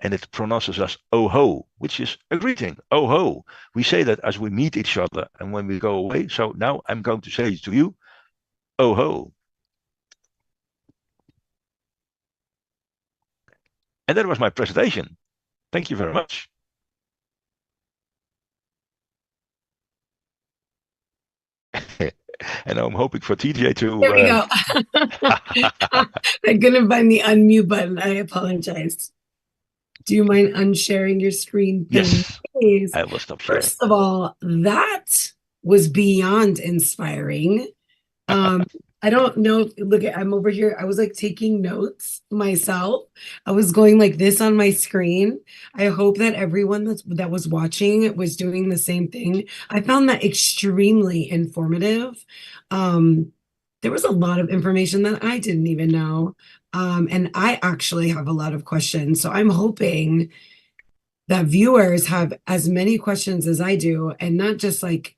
And it pronounces as "oh-ho," which is a greeting. Oh-ho. We say that as we meet each other and when we go away. So now I'm going to say to you, oh-ho. And that was my presentation. Thank you very much. And I'm hoping for TJ to. There we go. I couldn't find the unmute button. I apologize. Do you mind unsharing your screen, Yes, please? I will stop sharing. First of all, that was beyond inspiring. I don't know. Look, I'm over here. I was like taking notes myself. I was going like this on my screen. I hope that everyone that was watching was doing the same thing. I found that extremely informative. there was a lot of information that I didn't even know. And I actually have a lot of questions. So I'm hoping that viewers have as many questions as I do, and not just like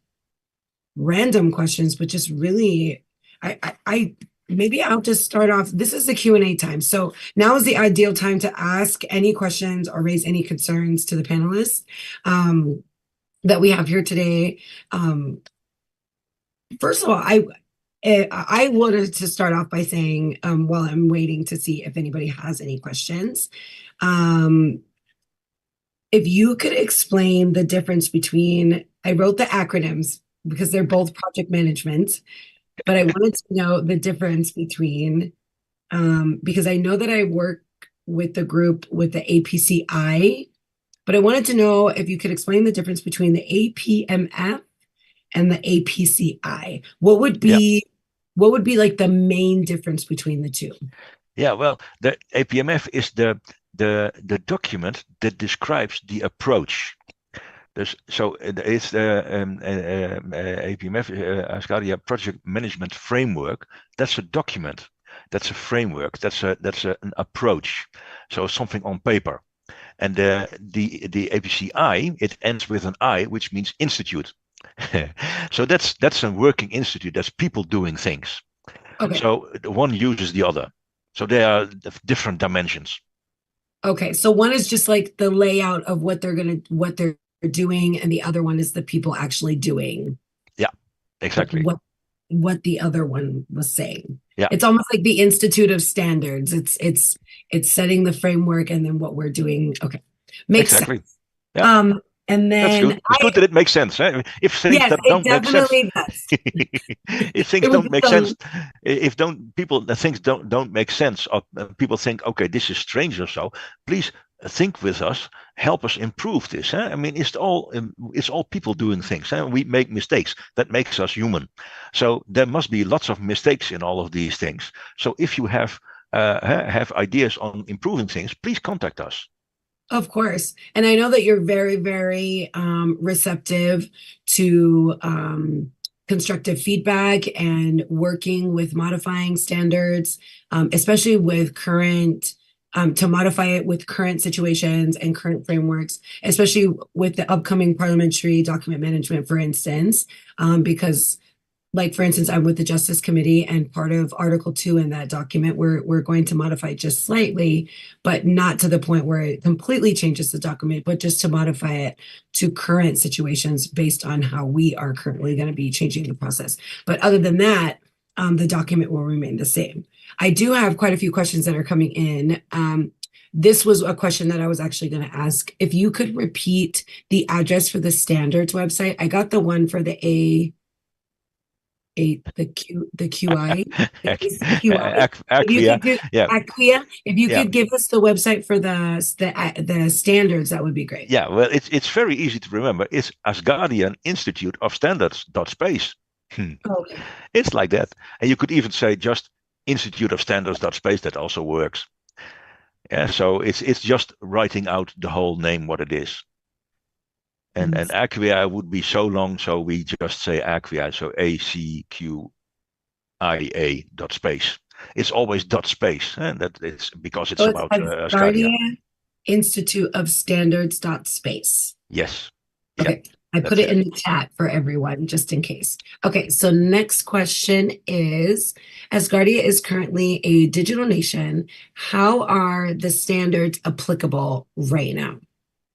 random questions, but just really, I maybe I'll just start off. This is the Q&A time. So now is the ideal time to ask any questions or raise any concerns to the panelists that we have here today. First of all, I wanted to start off by saying, while I'm waiting to see if anybody has any questions, um, if you could explain the difference between, I wrote the acronyms because they're both project management, but I wanted to know the difference between, because I know that I work with the group with the APCI, but I wanted to know if you could explain the difference between the APMF and the APCI. Yeah. What would be like the main difference between the two? Yeah, well, the APMF is the document that describes the approach. So it's the APMF, Asgardia Project Management Framework. That's a document. That's a framework. An approach. So something on paper. And the APCI, it ends with an I, which means institute. So that's a working institute. That's people doing things. Okay. So one uses the other. So they are different dimensions. Okay. So one is just like the layout of what they're doing, and the other one is the people actually doing Yeah, exactly. what the other one was saying. Yeah, It's almost like the Institute of Standards. It's setting the framework and then what we're doing. Okay. Makes sense. exactly. Yeah, Um, and that's then good. It's good that it makes sense. Eh? If things yes, that it don't make sense, definitely does. if things It was don't just make sense, if don't people the things don't make sense, or people think, okay, this is strange or so. Please think with us, help us improve this. Eh? I mean, it's all people doing things. Eh? We make mistakes. That makes us human. So there must be lots of mistakes in all of these things. So if you have ideas on improving things, please contact us. of course. And I know that you're very, very receptive to constructive feedback and working with modifying standards, especially with to modify it with current situations and current frameworks, especially with the upcoming parliamentary document management, for instance, because like for instance, I'm with the Justice Committee, and part of Article 2 in that document, we're going to modify just slightly, but not to the point where it completely changes the document, but just to modify it to current situations based on how we are currently going to be changing the process. But other than that, the document will remain the same. I do have quite a few questions that are coming in. This was a question that I was actually going to ask. If you could repeat the address for the standards website, I got the one for the the QI, the ACQI. If you Acquia. could give Yeah, Acquia, if you yeah. could give us the website for the standards, that would be great. Yeah, well, it's very easy to remember. It's Asgardian Institute of Standards dot space. Okay. It's like that. And you could even say just Institute of Standards dot space. That also works. Yeah, so it's just writing out the whole name what it is. And Acquia would be so long, so we just say Acquia, so ACQIA dot space. It's always dot space, and that it's because it's So it's about Asgardia. Asgardia Institute of Standards dot space. Yes, yeah, Okay. I put that's it it. in the chat for everyone just in case. Okay, so next question is, Asgardia is currently a digital nation. How are the standards applicable right now?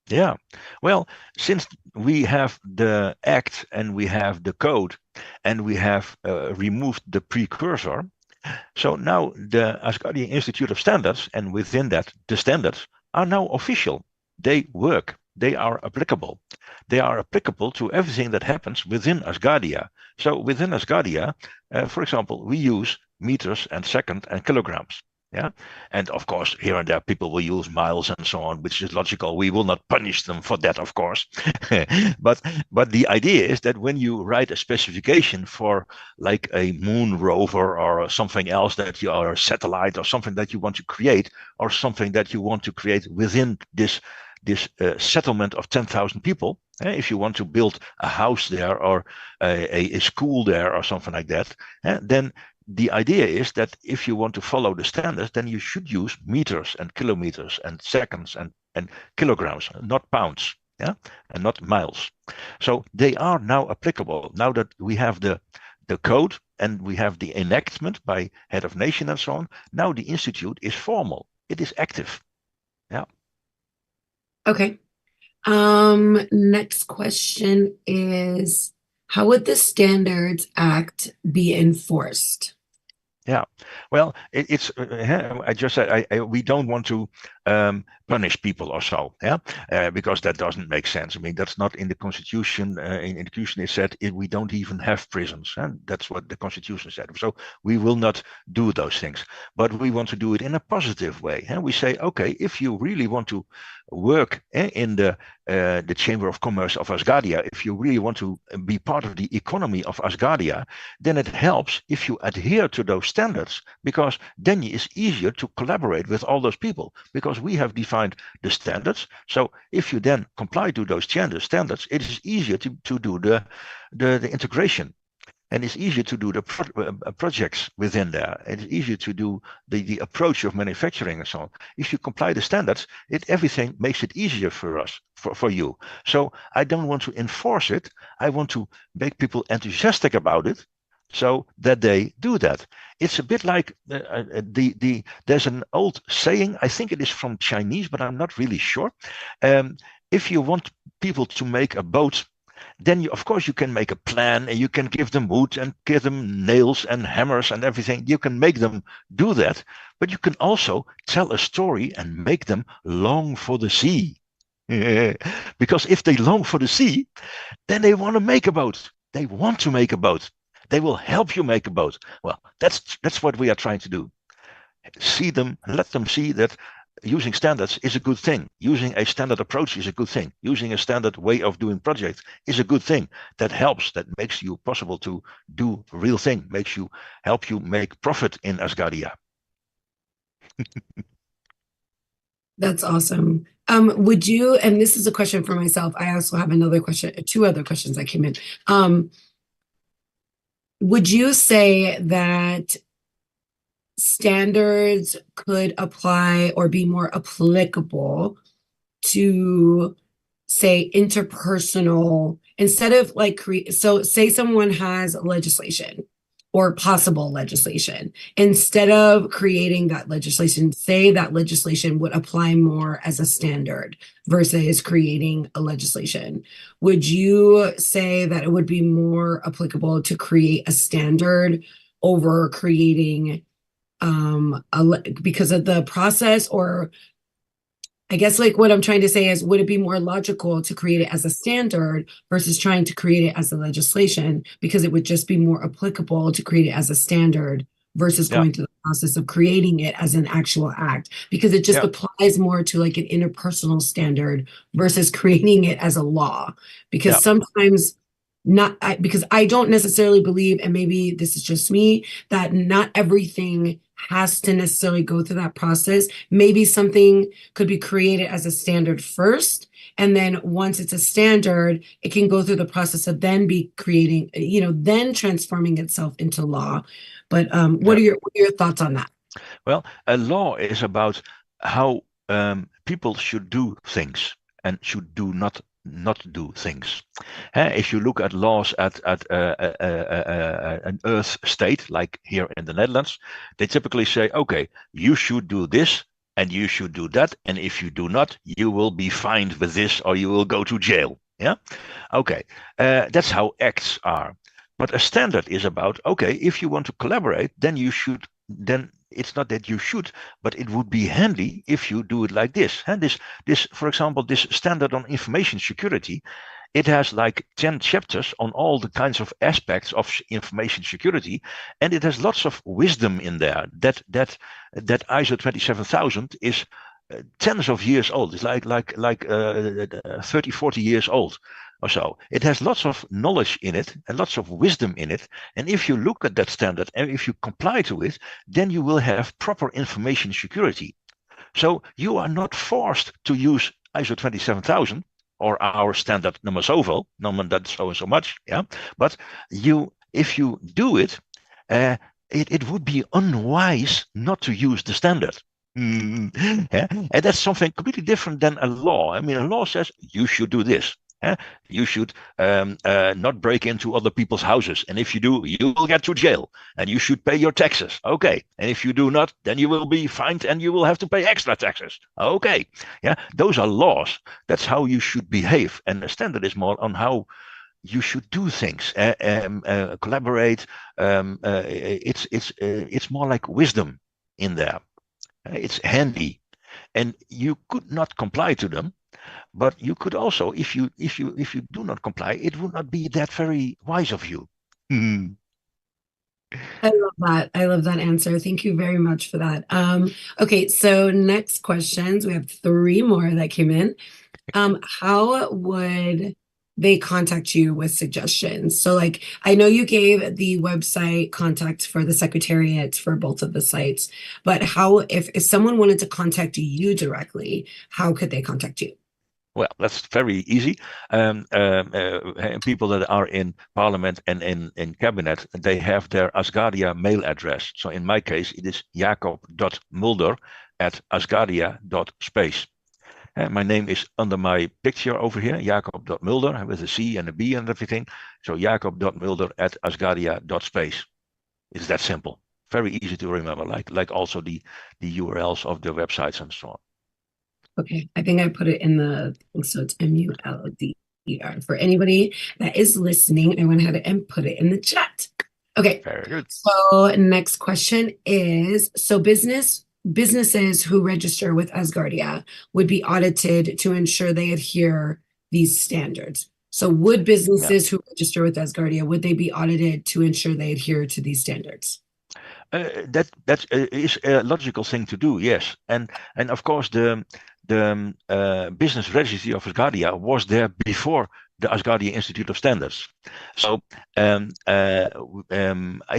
Yeah. Well, since we have the act and we have the code and we have removed the precursor, so now the Asgardia Institute of Standards and within that the standards are now official. They work. They are applicable. They are applicable to everything that happens within Asgardia. So within Asgardia, for example, we use meters and second and kilograms. Yeah. And of course, here and there, people will use miles and so on, which is logical. We will not punish them for that, of course. but but the idea is that when you write a specification for like a moon rover or something else that you are a satellite or something that you want to create or something that you want to create within this settlement of 10,000 people, if you want to build a house there or a school there or something like that, then the idea is that if you want to follow the standards, then you should use meters and kilometers and seconds and kilograms, not pounds, yeah, and not miles. So they are now applicable now that we have the code and we have the enactment by head of nation and so on. Now the institute is formal. It is active. Yeah. Okay. Next question is, how would the Standards Act be enforced? Yeah, well, it's. I just said we don't want to punish people or so, yeah, because that doesn't make sense. I mean, that's not in the Constitution. In the Constitution, it said we don't even have prisons, and that's what the Constitution said. So we will not do those things, but we want to do it in a positive way. And we say, okay, if you really want to work in the Chamber of Commerce of Asgardia, if you really want to be part of the economy of Asgardia, then it helps if you adhere to those standards, because then it's easier to collaborate with all those people, because we have defined the standards. So if you then comply to those standards, it is easier to do the integration. And it's easier to do the projects within there. It's easier to do the approach of manufacturing and so on. If you comply the standards, everything makes it easier for us, for you. So I don't want to enforce it. I want to make people enthusiastic about it, so that they do that. It's a bit like there's an old saying. I think it is from Chinese, but I'm not really sure. If you want people to make a boat, then of course you can make a plan and you can give them wood and give them nails and hammers and everything. You can make them do that, but you can also tell a story and make them long for the sea. Because if they long for the sea, then they want to make a boat. They want to make a boat. They will help you make a boat. Well, that's what we are trying to do. See them, let them see that using standards is a good thing. Using a standard approach is a good thing. Using a standard way of doing projects is a good thing. That helps. That makes you possible to do real thing. Makes you help you make profit in Asgardia. That's awesome. Would you, and this is a question for myself, I also have another question, two other questions that came in. Would you say that standards could apply or be more applicable to, say, interpersonal, instead of like so say someone has legislation or possible legislation, instead of creating that legislation, say that legislation would apply more as a standard versus creating a legislation, would you say that it would be more applicable to create a standard over creating because of the process? Or I guess like what I'm trying to say is, would it be more logical to create it as a standard versus trying to create it as a legislation, because it would just be more applicable to create it as a standard versus Yeah, going through the process of creating it as an actual act, because it just yeah, applies more to like an interpersonal standard versus creating it as a law. Because yeah, sometimes because I don't necessarily believe, and maybe this is just me, that not everything has to necessarily go through that process. Maybe something could be created as a standard first, and then once it's a standard, it can go through the process of then be creating, then transforming itself into law. But yeah. what are your thoughts on that? Well, a law is about how people should do things and should do not do things. If you look at laws at an Earth state, like here in the Netherlands, they typically say, okay, you should do this and you should do that, and if you do not, you will be fined with this or you will go to jail. Yeah, okay, that's how acts are. But a standard is about, okay, if you want to collaborate, then you should. Then it's not that you should, but it would be handy if you do it like this. And this, for example, this standard on information security, it has like 10 chapters on all the kinds of aspects of information security, and it has lots of wisdom in there. That ISO 27000 is tens of years old. It's like 30, 40 years old or so. It has lots of knowledge in it and lots of wisdom in it. And if you look at that standard and if you comply to it, then you will have proper information security. So you are not forced to use ISO 27000 or our standard number zoveel, number that so and so much. Yeah. But if you do it, it would be unwise not to use the standard. Yeah? And that's something completely different than a law. I mean, a law says you should do this. Yeah? You should not break into other people's houses. And if you do, you will get to jail and you should pay your taxes. Okay. And if you do not, then you will be fined and you will have to pay extra taxes. Okay. Yeah. Those are laws. That's how you should behave. And the standard is more on how you should do things, collaborate. It's more like wisdom in there. It's handy, and you could not comply to them, but you could also, if you do not comply, it would not be that very wise of you. Hmm. I love that. I love that answer. Thank you very much for that. Okay, so next questions. We have three more that came in. How would they contact you with suggestions? So, like, I know you gave the website contact for the secretariat for both of the sites, but how, if someone wanted to contact you directly, how could they contact you? Well, that's very easy. People that are in parliament and in cabinet, they have their Asgardia mail address. So in my case, it is jacob.mulder@asgardia.space. My name is under my picture over here, Jacob.Mulder, with a C and a B and everything. So Jacob.Mulder@asgardia.space. It's that simple. Very easy to remember, like also the URLs of the websites and so on. Okay, I think I put it in the, so it's MULDER. For anybody that is listening, I went ahead and put it in the chat. Okay, Very good. so next question is, so businesses who register with Asgardia would be audited to ensure they adhere these standards. So would Yeah. businesses who register with Asgardia, would they be audited to ensure they adhere to these standards? That is a logical thing to do, yes. And of course the business registry of Asgardia was there before the Asgardia Institute of Standards. So I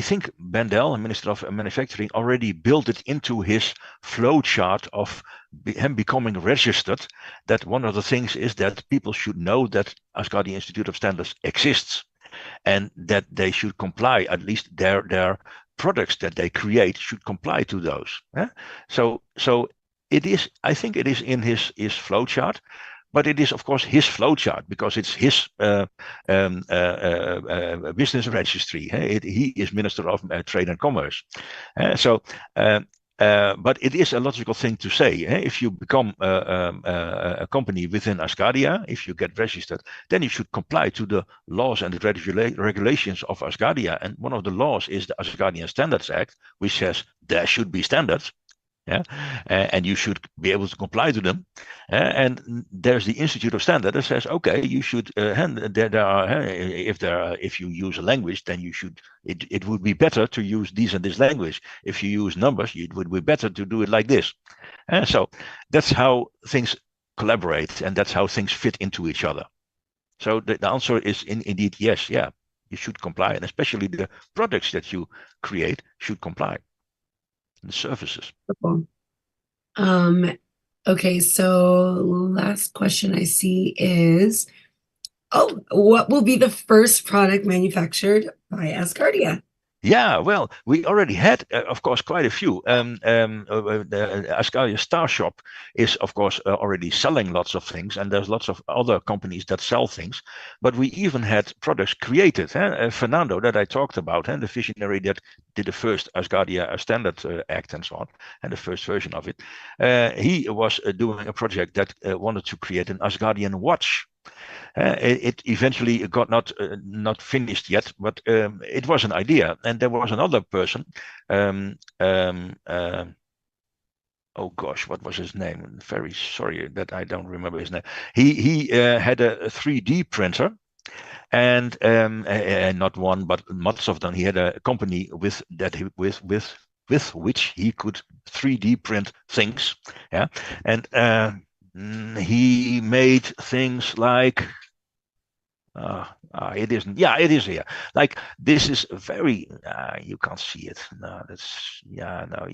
think Bendel, Minister of Manufacturing, already built it into his flow chart of him becoming registered. That one of the things is that people should know that Asgardia Institute of Standards exists and that they should comply, at least their products that they create should comply to those. So it is, I think it is in his flow chart, but it is of course his flow chart because it's his business registry. He is Minister of Trade and Commerce. So but it is a logical thing to say. If you become a company within Asgardia, if you get registered, then you should comply to the laws and the regulations of Asgardia. And one of the laws is the Asgardian Standards Act, which says there should be standards. Yeah, and you should be able to comply to them. And there's the Institute of Standard that says, okay, you should. There are if you use a language, then you should. It would be better to use this and this language. If you use numbers, it would be better to do it like this. So that's how things collaborate, and that's how things fit into each other. So the answer is indeed yes. Yeah, you should comply, and especially the products that you create should comply. The services. Cool. Um, okay, so last question I see is, oh, what will be the first product manufactured by Asgardia? Yeah, well, we already had, of course, quite a few. The Ascalia Star Shop is, of course, already selling lots of things, and there's lots of other companies that sell things. But we even had products created. Fernando, that I talked about, the visionary that did the first Asgardia Standard Act and so on, and the first version of it. He was doing a project that wanted to create an Asgardian watch. It eventually got not finished yet, but it was an idea. And there was another person. Um, um, uh, oh gosh, what was his name? Very sorry that I don't remember his name. He had a 3D printer, and not one, but lots of them. He had a company with which he could 3D print things. Yeah, and he made things like it isn't. Yeah, it is here. Like this is very. You can't see it. No, that's yeah. No,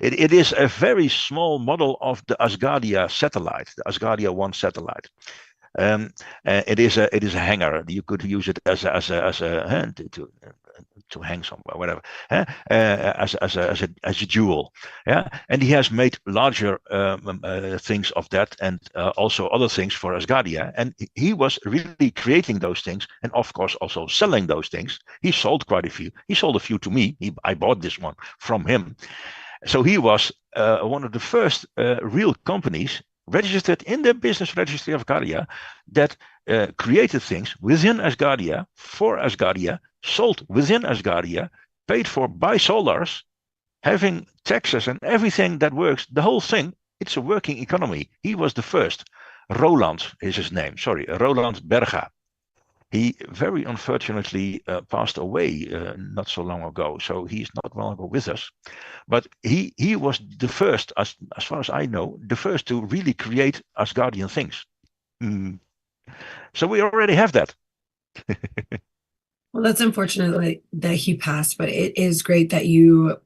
it is a very small model of the Asgardia satellite, the Asgardia 1 satellite. It is a hanger. You could use it as a hand to to hang somewhere, whatever, as a jewel. Yeah, and he has made larger things of that, and also other things for Asgardia. And he was really creating those things, and of course also selling those things. He sold quite a few. He sold a few to me. I bought this one from him. So he was one of the first real companies registered in the business registry of Asgardia that created things within Asgardia, for Asgardia, sold within Asgardia, paid for by Solars, having taxes and everything that works, the whole thing. It's a working economy. He was the first. Roland is his name. Sorry, Roland Berga. He very unfortunately passed away not so long ago, so he's not longer with us. But he was the first, as far as I know, the first to really create Asgardian things. Mm. So we already have that. Well, that's unfortunate that he passed, but it is great that you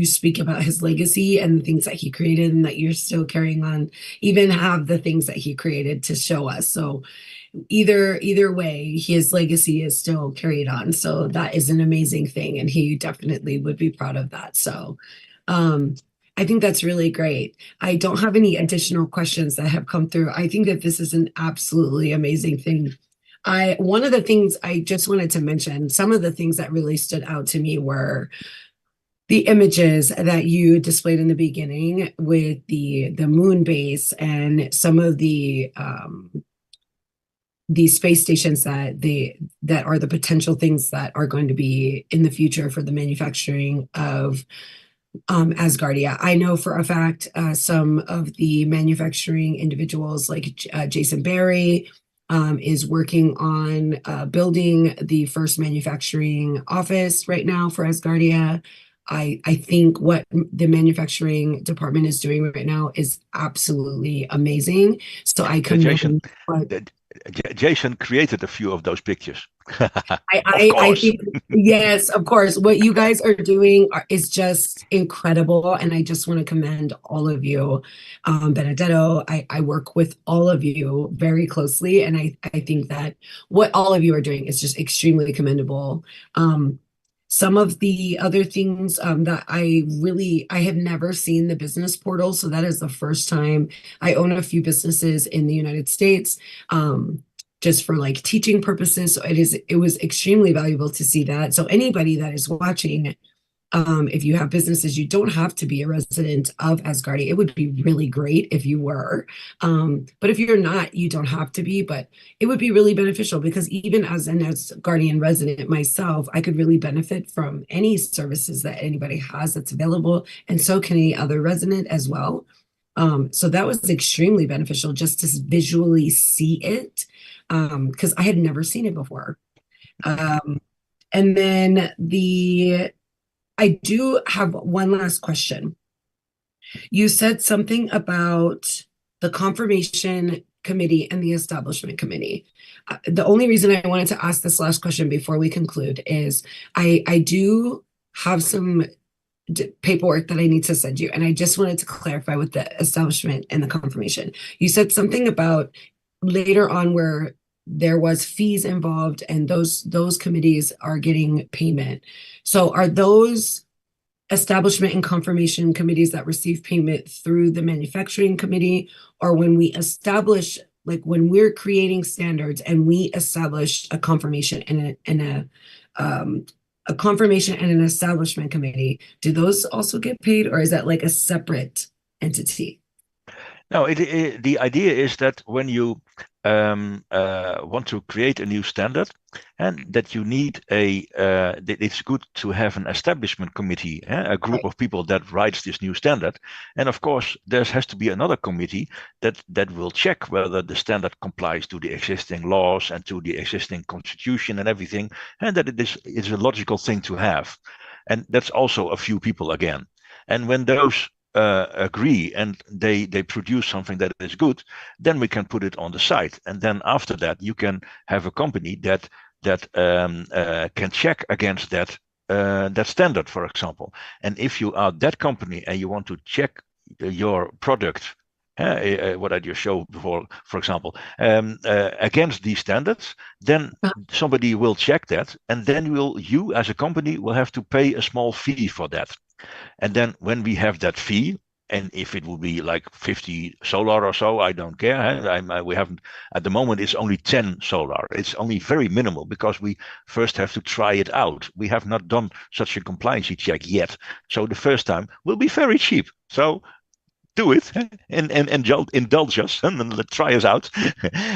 speak about his legacy and the things that he created and that you're still carrying on, even have the things that he created to show us. So either way, his legacy is still carried on. So that is an amazing thing, and he definitely would be proud of that. So um I think that's really great. I don't have any additional questions that have come through. I think that this is an absolutely amazing thing. I One of the things I just wanted to mention, some of the things that really stood out to me were the images that you displayed in the beginning with the moon base and some of the space stations that are the potential things that are going to be in the future for the manufacturing of Asgardia. I know for a fact some of the manufacturing individuals like Jason Barry is working on building the first manufacturing office right now for Asgardia. I think what the manufacturing department is doing right now is absolutely amazing. So I Jason, commend what Jason created a few of those pictures. Of I course. think yes, of course. What you guys are doing is just incredible, and I just want to commend all of you, Benedetto. I work with all of you very closely, and I think that what all of you are doing is just extremely commendable. Some of the other things that I have never seen the business portal, so that is the first time. I own a few businesses in the United States. Just for like teaching purposes. So it was extremely valuable to see that. So anybody that is watching, if you have businesses, you don't have to be a resident of Asgardia. It would be really great if you were. But if you're not, you don't have to be, but it would be really beneficial because even as an Asgardian resident myself, I could really benefit from any services that anybody has that's available. And so can any other resident as well. So that was extremely beneficial just to visually see it because I had never seen it before. Um, and then I do have one last question. You said something about the confirmation committee and the establishment committee. The only reason I wanted to ask this last question before we conclude is I do have some paperwork that I need to send you, and I just wanted to clarify with the establishment and the confirmation. You said something about later on where there was fees involved and those committees are getting payment. So are those establishment and confirmation committees that receive payment through the manufacturing committee, or when we establish, like when we're creating standards and we establish a confirmation a confirmation and an establishment committee, do those also get paid, or is that like a separate entity? No, the idea is that when you want to create a new standard, and that you need it's good to have an establishment committee, a group Right. of people that writes this new standard. And of course, there has to be another committee that will check whether the standard complies to the existing laws and to the existing constitution and everything, and that it is a logical thing to have. And that's also a few people again. And when those agree and they produce something that is good, then we can put it on the site, and then after that you can have a company that can check against that standard, for example. And if you are that company and you want to check your product what I just showed before, for example, against these standards, then somebody will check that, and then you as a company will have to pay a small fee for that. And then when we have that fee, and if it will be like 50 solar or so, I don't care. We haven't, at the moment, it's only 10 solar. It's only very minimal because we first have to try it out. We have not done such a compliance check yet. So the first time will be very cheap. So do it and indulge us and try us out.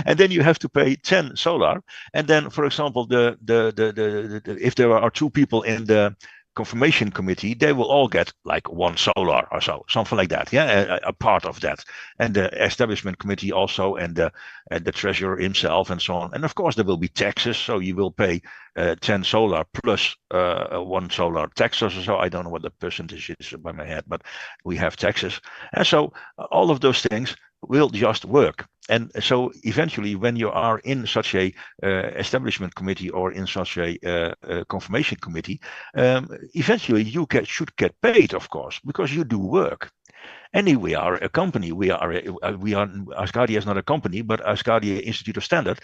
And then you have to pay 10 solar. And then, for example, if there are two people in the confirmation committee, they will all get like one solar or so, something like that. Yeah, a part of that. And the establishment committee also, and the treasurer himself, and so on. And of course, there will be taxes. So you will pay 10 solar plus one solar taxes or so. I don't know what the percentage is by my head, but we have taxes. And so all of those things will just work. And so eventually, when you are in such a establishment committee or in such a confirmation committee, eventually you should get paid, of course, because you do work. And we are a company. We are Asgardia is not a company, but Asgardia Institute of Standard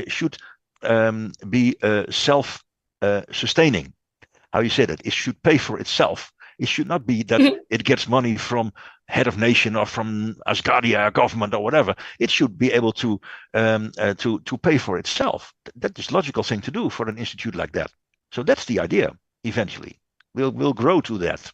should be self-sustaining. How you say that? It should pay for itself. It should not be that it gets money from head of nation or from Asgardia government or whatever. It should be able to pay for itself. That is a logical thing to do for an institute like that. So that's the idea. Eventually, we'll grow to that.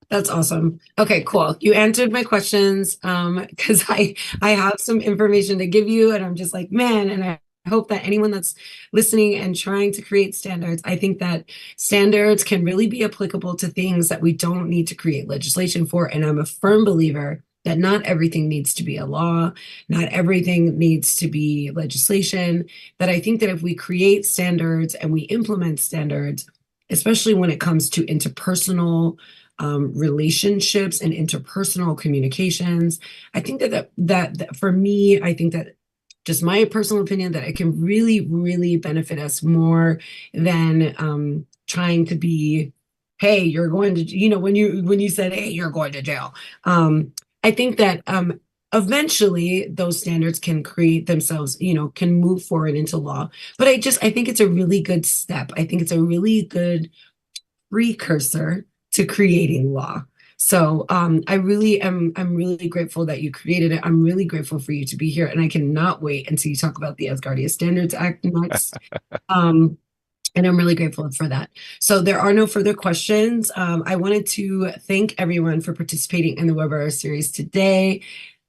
That's awesome. Okay, cool. You answered my questions because I have some information to give you, and I'm just like, man, and I hope that anyone that's listening and trying to create standards, I think that standards can really be applicable to things that we don't need to create legislation for. And I'm a firm believer that not everything needs to be a law, not everything needs to be legislation. That I think that if we create standards and we implement standards, especially when it comes to interpersonal relationships and interpersonal communications. I think that for me, I think that just my personal opinion that it can really, really benefit us more than trying to be, hey, you're going to, when you said, hey, you're going to jail. I think that eventually those standards can create themselves, can move forward into law. But I think it's a really good step. I think it's a really good precursor to creating law. So I'm really grateful that you created it. I'm really grateful for you to be here. And I cannot wait until you talk about the Asgardia Standards Act next. And I'm really grateful for that. So there are no further questions. I wanted to thank everyone for participating in the webinar series today.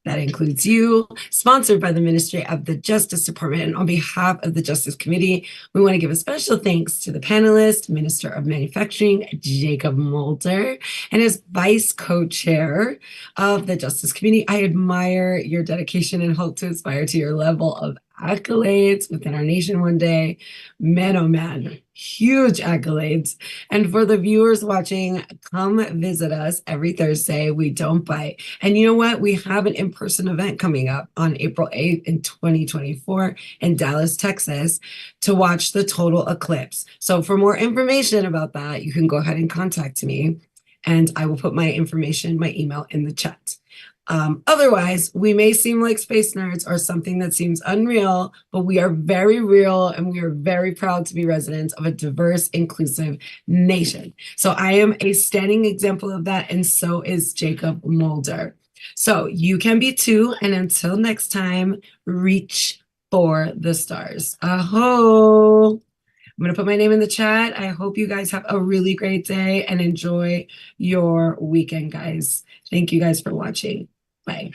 That includes you, sponsored by the Ministry of the Justice Department. And on behalf of the Justice Committee, we want to give a special thanks to the panelist, Minister of Manufacturing, Jacob Mulder, and his vice co-chair of the Justice Committee. I admire your dedication and hope to aspire to your level of accolades within our nation one day. Man, oh man, huge accolades. And for the viewers watching, come visit us every Thursday. We don't bite. And you know what? We have an in-person event coming up on April 8th in 2024 in Dallas, Texas, to watch the total eclipse. So for more information about that, you can go ahead and contact me, and I will put my information, my email in the chat. Otherwise, we may seem like space nerds or something that seems unreal, but we are very real and we are very proud to be residents of a diverse, inclusive nation. So I am a standing example of that, and so is Jacob Mulder. So you can be too, and until next time, reach for the stars. Aho! I'm going to put my name in the chat. I hope you guys have a really great day and enjoy your weekend, guys. Thank you guys for watching. Bye.